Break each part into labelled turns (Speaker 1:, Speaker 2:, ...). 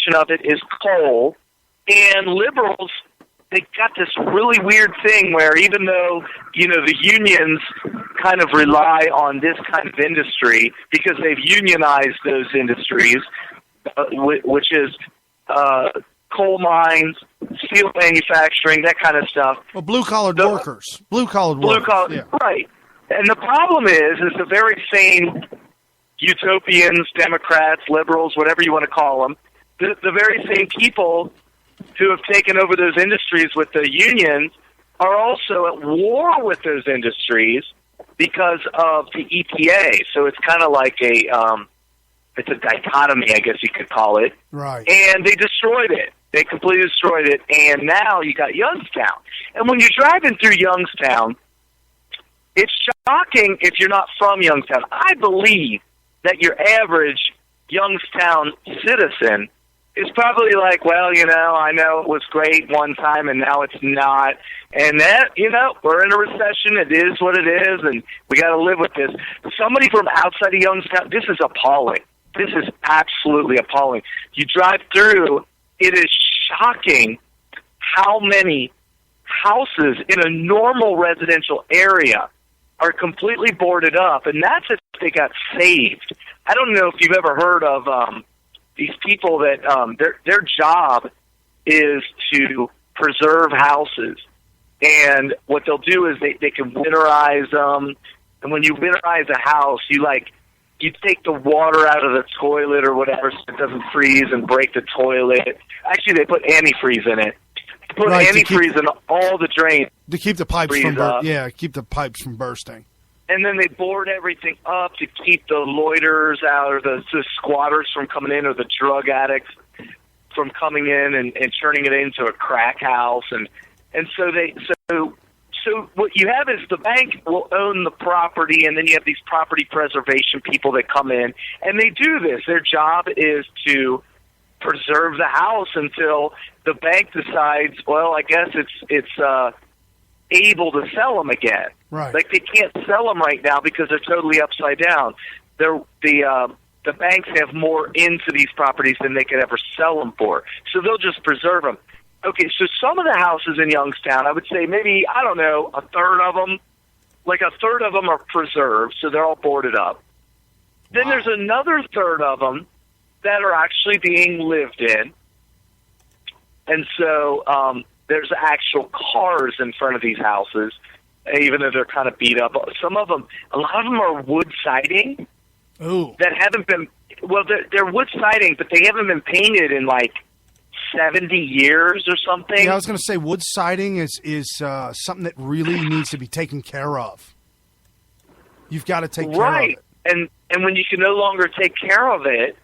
Speaker 1: portion of it is coal. And liberals, they got this really weird thing where even though, the unions kind of rely on this kind of industry because they've unionized those industries, which is coal mines, steel manufacturing, that kind of stuff.
Speaker 2: Well, blue-collared workers. Blue-collared workers. Yeah.
Speaker 1: Right. And the problem is the very same utopians, Democrats, liberals, whatever you want to call them, the very same people who have taken over those industries with the unions are also at war with those industries because of the EPA. So it's kind of like it's a dichotomy, I guess you could call it.
Speaker 2: Right.
Speaker 1: And they destroyed it. They completely destroyed it. And now you got Youngstown. And when you're driving through Youngstown, it's shocking if you're not from Youngstown. I believe that your average Youngstown citizen is probably like, well, I know it was great one time and now it's not. And that, we're in a recession. It is what it is, and we got to live with this. Somebody from outside of Youngstown, this is appalling. This is absolutely appalling. You drive through, it is shocking how many houses in a normal residential area are completely boarded up, and that's if they got saved. I don't know if you've ever heard of these people that their job is to preserve houses, and what they'll do is they can winterize them, and when you winterize a house, you take the water out of the toilet or whatever so it doesn't freeze and break the toilet. Actually, they put antifreeze in it. Put antifreeze in all the drains
Speaker 2: to keep the pipes keep the pipes from bursting.
Speaker 1: And then they board everything up to keep the loiterers out, or the squatters from coming in, or the drug addicts from coming in and turning it into a crack house. And so what you have is the bank will own the property, and then you have these property preservation people that come in, and they do this. Their job is to preserve the house until the bank decides, well, I guess it's able to sell them again.
Speaker 2: Right.
Speaker 1: Like they can't sell them right now because they're totally upside down. The banks have more into these properties than they could ever sell them for, so they'll just preserve them. Okay, so some of the houses in Youngstown, I would say maybe, I don't know, a third of them are preserved, so they're all boarded up. Then there's another third of them that are actually being lived in. And so there's actual cars in front of these houses, even though they're kind of beat up. A lot of them are wood siding.
Speaker 2: Ooh.
Speaker 1: That haven't been, well, they're wood siding, but they haven't been painted in 70 years or something.
Speaker 2: Yeah, I was going to say wood siding is something that really needs to be taken care of. You've got to take care of it.
Speaker 1: And when you can no longer take care of it,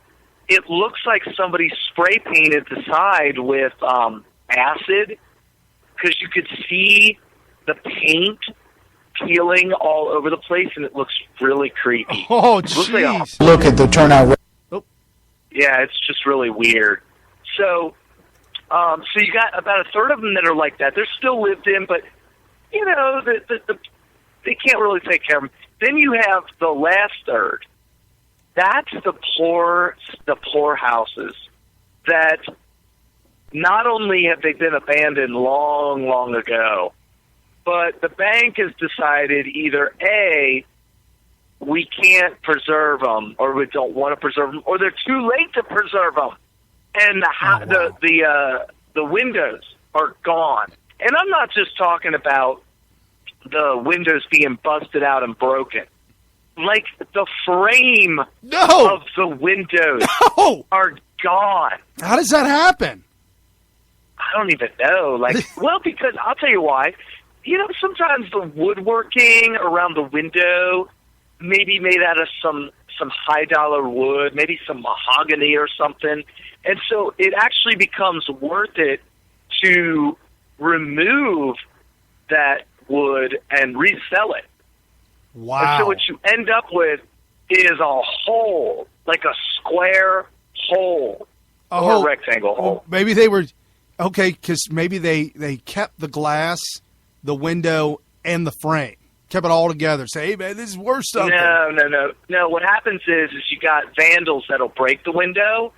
Speaker 1: it looks like somebody spray painted the side with acid, because you could see the paint peeling all over the place, and it looks really creepy.
Speaker 2: Oh, jeez.
Speaker 3: Look at the turnout.
Speaker 2: Oh.
Speaker 1: Yeah, it's just really weird. So you got about a third of them that are like that. They're still lived in, but, they can't really take care of them. Then you have the last third. That's the poor houses that not only have they been abandoned long, long ago, but the bank has decided either A, we can't preserve them, or we don't want to preserve them, or they're too late to preserve them. And the windows are gone. And I'm not just talking about the windows being busted out and broken. Like the frame of the windows are gone.
Speaker 2: How does that happen?
Speaker 1: I don't even know. Well, because I'll tell you why. Sometimes the woodworking around the window may be made out of some high-dollar wood, maybe some mahogany or something. And so it actually becomes worth it to remove that wood and resell it.
Speaker 2: Wow.
Speaker 1: And so what you end up with is a hole, like a square hole or a rectangle hole.
Speaker 2: Well, maybe they were, because maybe they kept the glass, the window, and the frame. Kept it all together. Say, hey, man, this is worth something.
Speaker 1: No. What happens is you got vandals that'll break the window,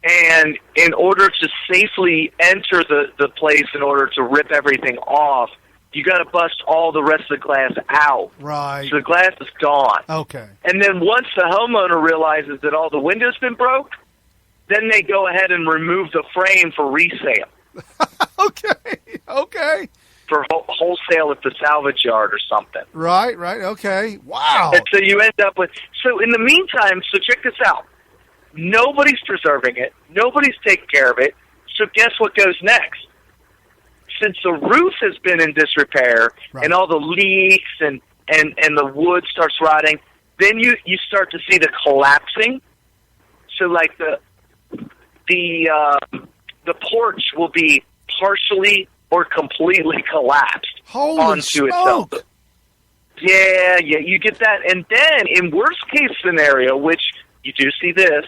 Speaker 1: And in order to safely enter the place, in order to rip everything off, you got to bust all the rest of the glass out.
Speaker 2: Right.
Speaker 1: So the glass is gone.
Speaker 2: Okay.
Speaker 1: And then once the homeowner realizes that all the windows been broke, then they go ahead and remove the frame for resale.
Speaker 2: Okay.
Speaker 1: For wholesale at the salvage yard or something.
Speaker 2: Right. Okay. Wow.
Speaker 1: And so you end up with... So in the meantime, so check this out. Nobody's preserving it. Nobody's taking care of it. So guess what goes next? Since the roof has been in disrepair and all the leaks and the wood starts rotting, then you start to see the collapsing. So like the porch will be partially or completely collapsed onto itself. Yeah, you get that. And then in worst case scenario, which you do see this,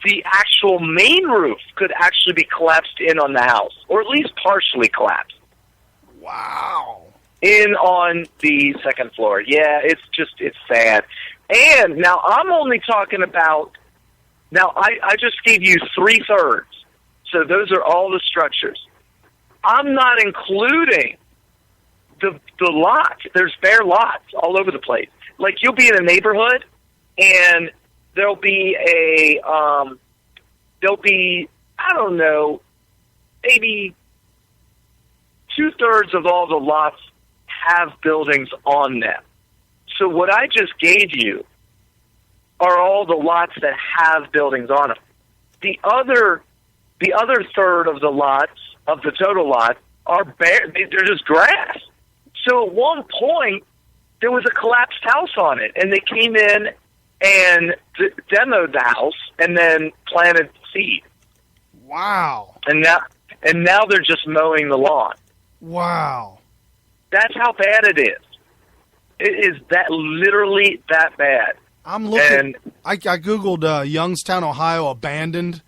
Speaker 1: the actual main roof could actually be collapsed in on the house, or at least partially collapsed.
Speaker 2: Wow.
Speaker 1: In on the second floor. Yeah, it's sad. And now I'm only talking about, I just gave you 3/3. So those are all the structures. I'm not including the lots. There's bare lots all over the place. Like you'll be in a neighborhood and there'll be I don't know, maybe 2/3 of all the lots have buildings on them. So what I just gave you are all the lots that have buildings on them. The other third of the lots, of the total lot, are bare. They're just grass. So at one point, there was a collapsed house on it, and they came in and demoed the house and then planted seed.
Speaker 2: Wow.
Speaker 1: And now they're just mowing the lawn.
Speaker 2: Wow.
Speaker 1: That's how bad it is. It is that literally that bad.
Speaker 2: I'm looking. I Googled Youngstown, Ohio, abandoned,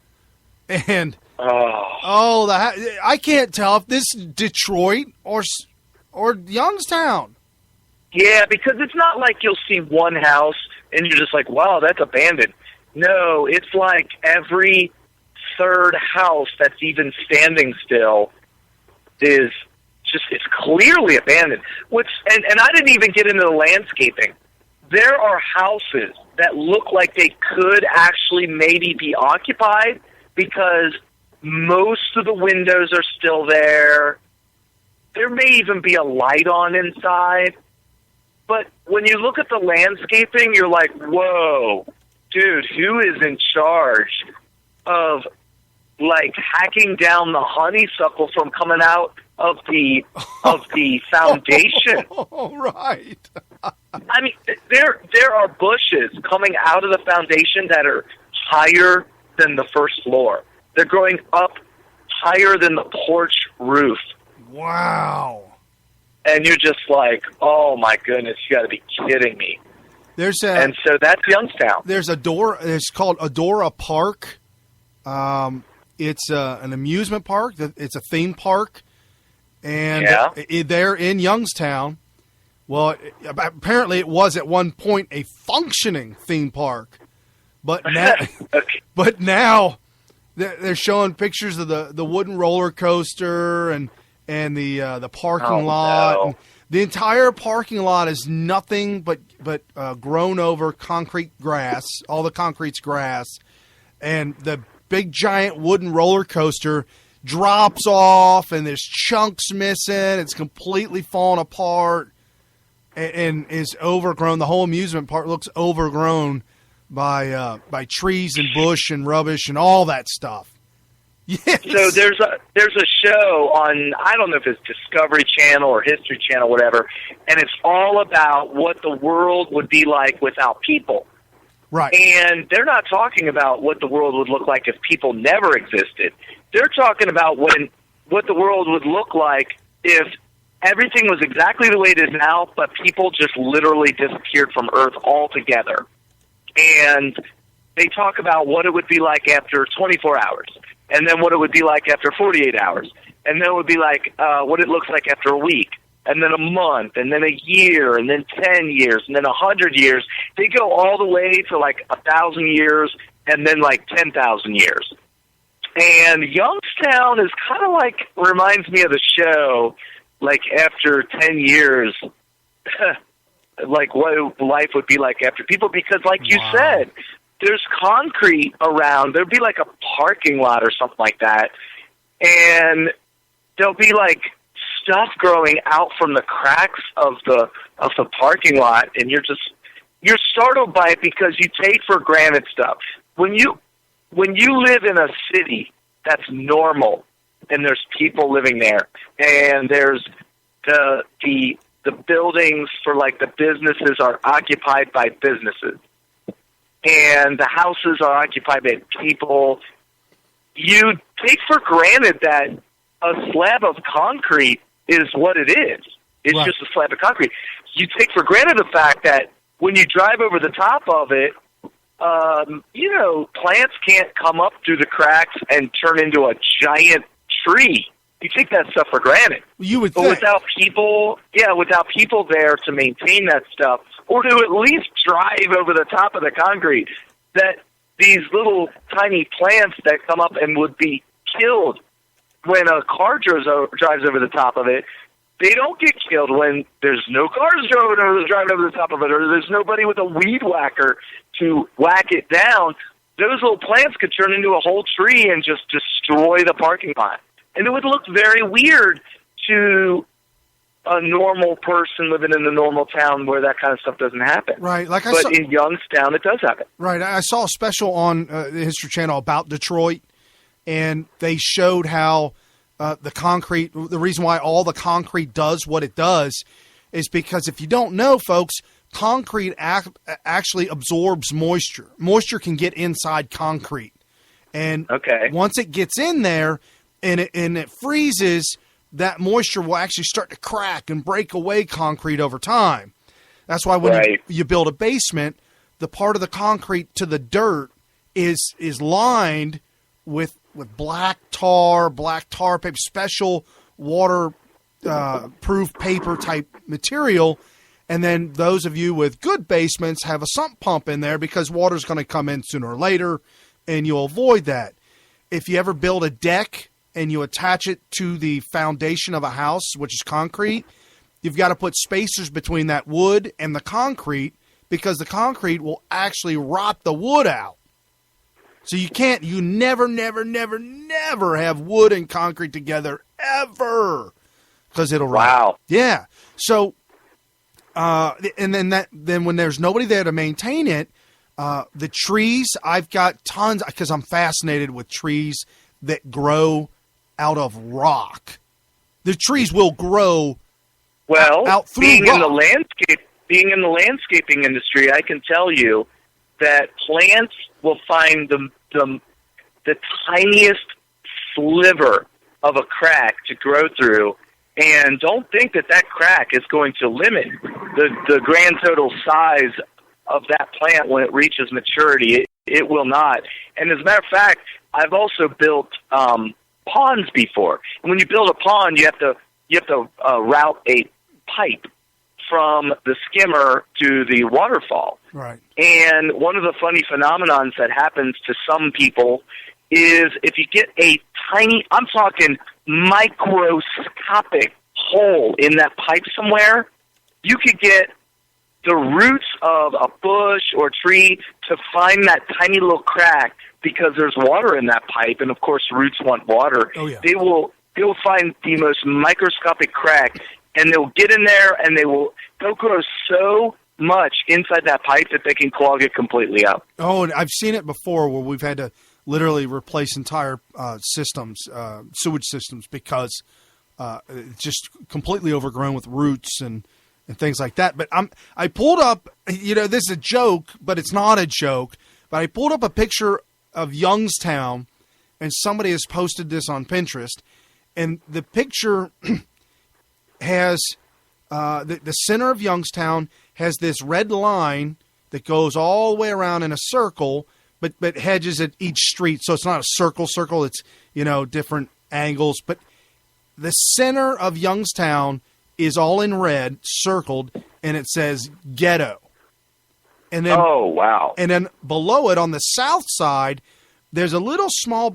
Speaker 2: and I can't tell if this is Detroit or Youngstown.
Speaker 1: Yeah, because it's not like you'll see one house and you're just like, wow, that's abandoned. No, it's like every third house that's even standing still is just, it's clearly abandoned. And I didn't even get into the landscaping. There are houses that look like they could actually maybe be occupied because most of the windows are still there. There may even be a light on inside. But when you look at the landscaping, you're like, whoa, dude, who is in charge of, like, hacking down the honeysuckle from coming out of the foundation?
Speaker 2: Oh, right.
Speaker 1: I mean, there are bushes coming out of the foundation that are higher than the first floor. They're growing up higher than the porch roof.
Speaker 2: Wow.
Speaker 1: And you're just like, oh my goodness, you got to be kidding me. And so that's Youngstown.
Speaker 2: There's it's called Adora Park. It's an amusement park. It's a theme park. And they're in Youngstown. Well, apparently it was at one point a functioning theme park. But now, but now they're showing pictures of the wooden roller coaster and the parking lot.
Speaker 1: No.
Speaker 2: And the entire parking lot is nothing but grown over concrete grass. All the concrete's grass, and the big giant wooden roller coaster drops off, and there's chunks missing. It's completely fallen apart, and is overgrown. The whole amusement park looks overgrown by trees and bush and rubbish and all that stuff. Yes.
Speaker 1: So there's a show on, I don't know if it's Discovery Channel or History Channel, whatever, and it's all about what the world would be like without people.
Speaker 2: Right.
Speaker 1: And they're not talking about what the world would look like if people never existed. They're talking about what the world would look like if everything was exactly the way it is now, but people just literally disappeared from Earth altogether. And they talk about what it would be like after 24 hours. And then what it would be like after 48 hours. And then it would be like what it looks like after a week. And then a month. And then a year. And then 10 years. And then 100 years. They go all the way to like 1,000 years. and then like 10,000 years. And Youngstown is kind of like, reminds me of the show, like after 10 years, like what life would be like after people, because like you said, there's concrete around. There'd be like a parking lot or something like that, and there'll be like stuff growing out from the cracks of the parking lot, and you're startled by it because you take for granted stuff. When you live in a city that's normal, and there's people living there, and there's the buildings for like the businesses are occupied by businesses, and the houses are occupied by people, you take for granted that a slab of concrete is what it is. It's just a slab of concrete. You take for granted the fact that when you drive over the top of it, plants can't come up through the cracks and turn into a giant tree. You take that stuff for granted.
Speaker 2: You would
Speaker 1: think. Without people there to maintain that stuff, or to at least drive over the top of the concrete, that these little tiny plants that come up and would be killed when a car drives over the top of it, they don't get killed when there's no cars driving over the top of it, or there's nobody with a weed whacker to whack it down. Those little plants could turn into a whole tree and just destroy the parking lot. And it would look very weird to a normal person living in a normal town where that kind of stuff doesn't happen.
Speaker 2: Right.
Speaker 1: But in Youngstown, it does happen.
Speaker 2: Right. I saw a special on the History Channel about Detroit, and they showed how the reason why all the concrete does what it does is because, if you don't know, folks, concrete actually absorbs moisture. Moisture can get inside concrete. And once it gets in there and it freezes, that moisture will actually start to crack and break away concrete over time. That's why when you build a basement, the part of the concrete to the dirt is lined with black tar paper, special water proof paper type material. And then those of you with good basements have a sump pump in there because water's going to come in sooner or later, and you'll avoid that. If you ever build a deck and you attach it to the foundation of a house, which is concrete, you've got to put spacers between that wood and the concrete, because the concrete will actually rot the wood out. So you never have wood and concrete together ever, because it'll rot.
Speaker 1: Wow.
Speaker 2: Yeah. So, and then when there's nobody there to maintain it, the trees, I've got tons, because I'm fascinated with trees that grow out of rock. The trees will grow out through
Speaker 1: being
Speaker 2: rock.
Speaker 1: Being in the landscaping industry, I can tell you that plants will find the tiniest sliver of a crack to grow through, and don't think that crack is going to limit the grand total size of that plant when it reaches maturity. It will not. And as a matter of fact, I've also built ponds before. And when you build a pond, you have to route a pipe from the skimmer to the waterfall.
Speaker 2: Right.
Speaker 1: And one of the funny phenomenons that happens to some people is if you get a tiny, I'm talking microscopic hole in that pipe somewhere, you could get the roots of a bush or tree to find that tiny little crack, because there's water in that pipe, and of course roots want water.
Speaker 2: Oh, yeah.
Speaker 1: They will find the most microscopic crack, and they'll get in there, and they'll grow so much inside that pipe that they can clog it completely up.
Speaker 2: Oh, and I've seen it before where we've had to literally replace entire systems, sewage systems, because it's just completely overgrown with roots and things like that. But I pulled up, this is a joke, but it's not a joke, but I pulled up a picture of Youngstown, and somebody has posted this on Pinterest, and the picture has the center of Youngstown has this red line that goes all the way around in a circle, but hedges at each street. So it's not a circle, it's, different angles. But the center of Youngstown is all in red, circled, and it says ghetto. And then
Speaker 1: oh, wow.
Speaker 2: And then below it on the south side, there's a little small